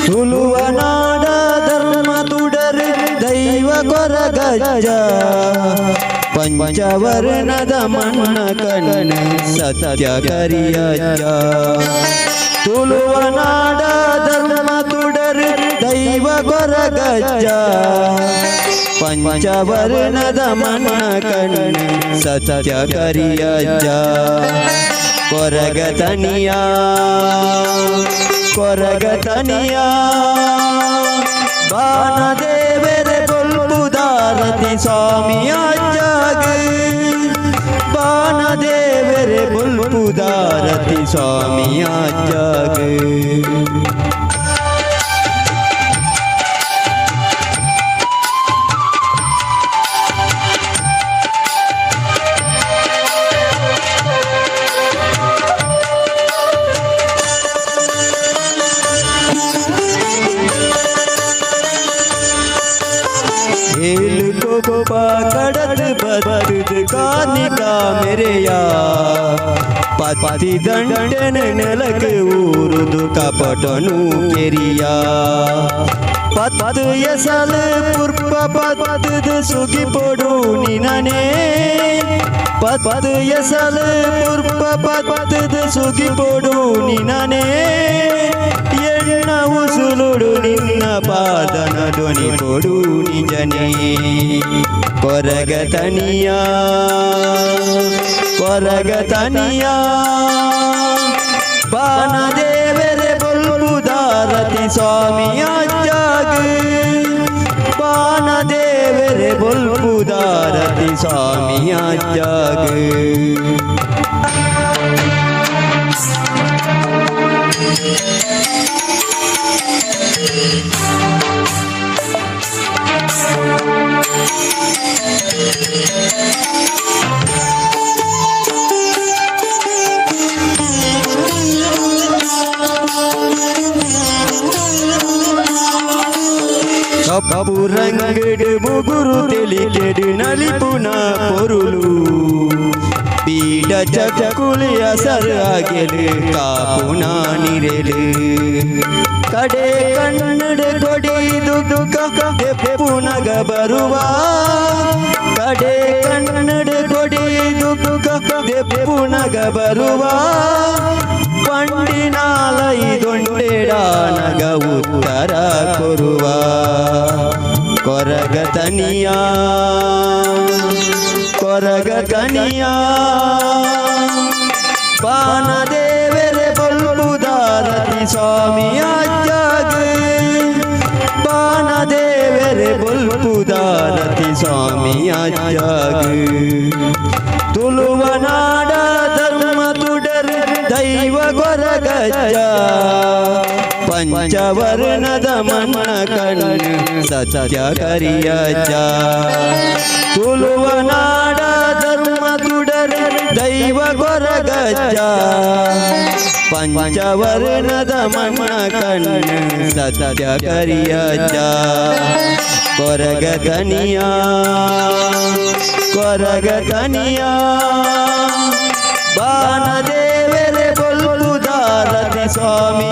ತುಳುವನಾಡ ಧರ್ಮ ತುಡರು ದೈವ ಕೊರಗಜ್ಜ ಪಂಚವರ್ಣದ ಮಣ್ಣ ಕಣ್ಣು ಸತ್ಯ ಕರಿಯಜ್ಜ ತುಳುವನಾಡ ಧರ್ಮ ತುಡರು ದೈವ ಕೊರಗಜ್ಜ ಪಂಚವರ್ಣದ ಮಣ್ಣ ಕಣ್ಣು ಸತ್ಯ ಕರಿಯಜ್ಜ ಕೊರಗತನಿಯ ಕೊರಗತನಿಯ ಬಾನದೇವರೆ ಬುಲ್ಬುದಾರತಿ ಸ್ವಾಮಿ ಅಜ್ಜಾಗ ಬಾನದೇವರೆ ಬುಲ್ಬುದಾರತಿ ಸ್ವಾಮಿ ಅಜ್ಜಾಗ गोपा कड़त बदद कानिका मेरेया पति दंडन नेलक ऊरुदु कपटनु केरिया पत यसल पुर्प पत सुगी पोडु निनने पत यसल पुर्प पत सुगी पोडु निनने ಎಣ್ಣ ಉಸುಳುಡು ನಿನ್ನ ಪಾದನ ಧ್ವನಿ ಕೊಡು ನಿಜನೇ ಕೊರಗತನಿಯ ಕೊರಗತನಿಯ ಬಾನದೇವರೆ ಬುಲ್ಬುದಾರತಿ ಸ್ವಾಮಿ ಅಜ್ಜಾಗ ಬಾನದೇವರೆ ಬುಲ್ಬುದಾರತಿ ಸ್ವಾಮಿ ಅಜ್ಜಾಗ కప్పు రంగడు ముగురు తెలికెడు నలిపున పొరులు పీడ చకులి అసరు ఆగెలు కాపునా నిరెలు ಕಡೆ ಕನ್ನಡ ಕೊಡಿದು ಪುನಗ ಬರುವ ಕಡೆ ಕನ್ನಡ ಕೊಡಿದು ಪುನಗ ಬರುವ ಪಂಡಿನಾಲೈದೊಂಡೆಡಾನಗ ಉತ್ತರ ಕೊರುವ ಕೊರಗತನಿಯ ಕೊರಗತನಿಯ ಬಾನದೇವರೆ ಬುಲ್ಬುದಾರತಿ ಸ್ವಾಮಿ ಅಜ್ಜಾಗ ಬಾನದೇವರೆ ಬುಲ್ಬುದಾರತಿ ಸ್ವಾಮಿ ಅಜ್ಜಾಗ ತುಳುವನಾಡ ಧರ್ಮ ತುಡರು ದೈವ ಕೊರಗಜ್ಜ ಪಂಚವರ್ಣದ ಮಣ್ಣ ಕಣ್ಣು ಸತ್ಯ ಕರಿಯಜ್ಜ ತುಳುವನಾಡ ಧರ್ಮ ತುಡರು ದೈವ ಕೊರಗಜ್ಜ ಪಂಚವರ್ಣದ ಮಣ್ಣ ಕಣ್ಣು ಸತ್ಯ ಕರಿಯಜ್ಜ ಕೊರಗತನಿಯ ಕೊರಗತನಿಯ ಬಾನದೇವರೆ ಬುಲ್ಬುದಾರತಿ ಸ್ವಾಮಿ